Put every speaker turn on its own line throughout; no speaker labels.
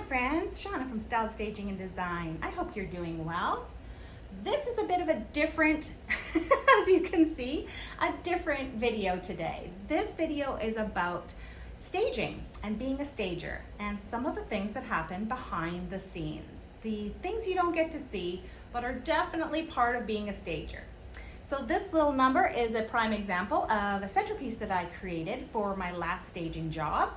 Hi friends, Shauna from Style, Staging and Design. I hope you're doing well. This is a bit of a different, as you can see, a different video today. This video is about staging and being a stager and some of the things that happen behind the scenes. The things you don't get to see, but are definitely part of being a stager. So this little number is a prime example of a centerpiece that I created for my last staging job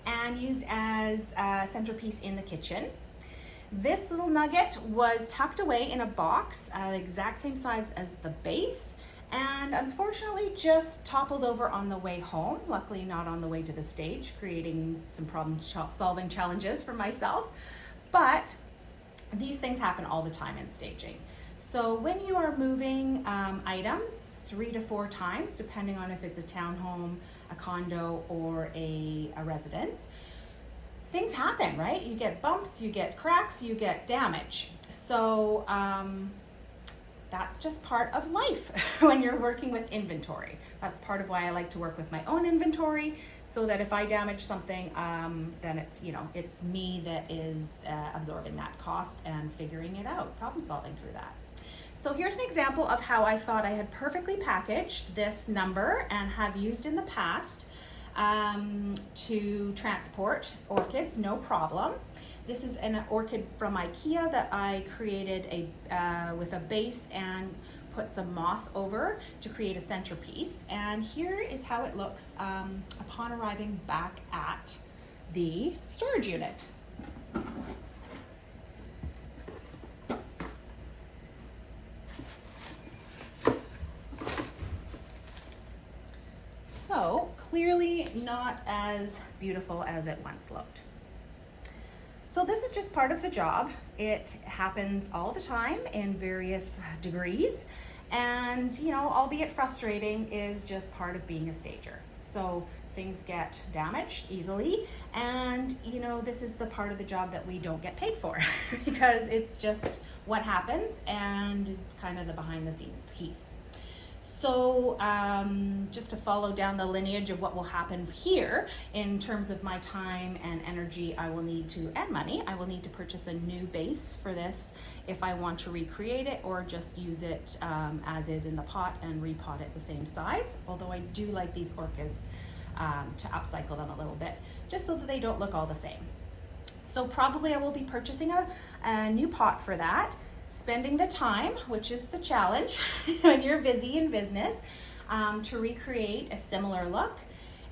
and used as a centerpiece in the kitchen. This little nugget was tucked away in a box, the exact same size as the base, and unfortunately just toppled over on the way home, luckily not on the way to the stage, creating some problem-solving challenges for myself. But these things happen all the time in staging. So when you are moving items 3 to 4 times, depending on if it's a townhome, a condo, or a residence, things happen, right? You get bumps, you get cracks, you get damage. So that's just part of life when you're working with inventory. That's part of why I like to work with my own inventory, so that if I damage something, then it's me that is absorbing that cost and figuring it out, problem solving through that. So here's an example of how I thought I had perfectly packaged this number and have used in the past to transport orchids, no problem. This is an orchid from IKEA that I created with a base and put some moss over to create a centerpiece. And here is how it looks upon arriving back at the storage unit. So clearly not as beautiful as it once looked. So this is just part of the job. It happens all the time in various degrees, and albeit frustrating, is just part of being a stager. So things get damaged easily, and this is the part of the job that we don't get paid for because it's just what happens and is kind of the behind the scenes piece. So just to follow down the lineage of what will happen here in terms of my time and energy, and money, I will need to purchase a new base for this if I want to recreate it, or just use it as is in the pot and repot it the same size. Although I do like these orchids to upcycle them a little bit, just so that they don't look all the same. So probably I will be purchasing a new pot for that. Spending the time, which is the challenge when you're busy in business, to recreate a similar look.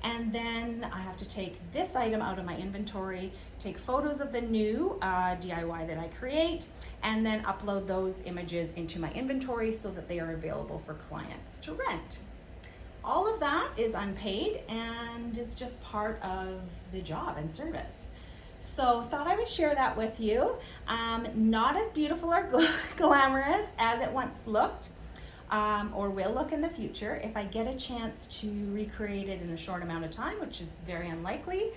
And then I have to take this item out of my inventory, take photos of the new DIY that I create, and then upload those images into my inventory so that they are available for clients to rent. All of that is unpaid and is just part of the job and service. So thought I would share that with you. Not as beautiful or glamorous as it once looked, or will look in the future if I get a chance to recreate it in a short amount of time, which is very unlikely.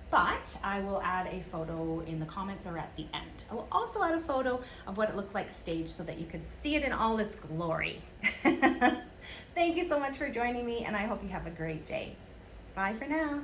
But I will add a photo in the comments or at the end. I will also add a photo of what it looked like staged so that you could see it in all its glory. Thank you so much for joining me, and I hope you have a great day. Bye for now.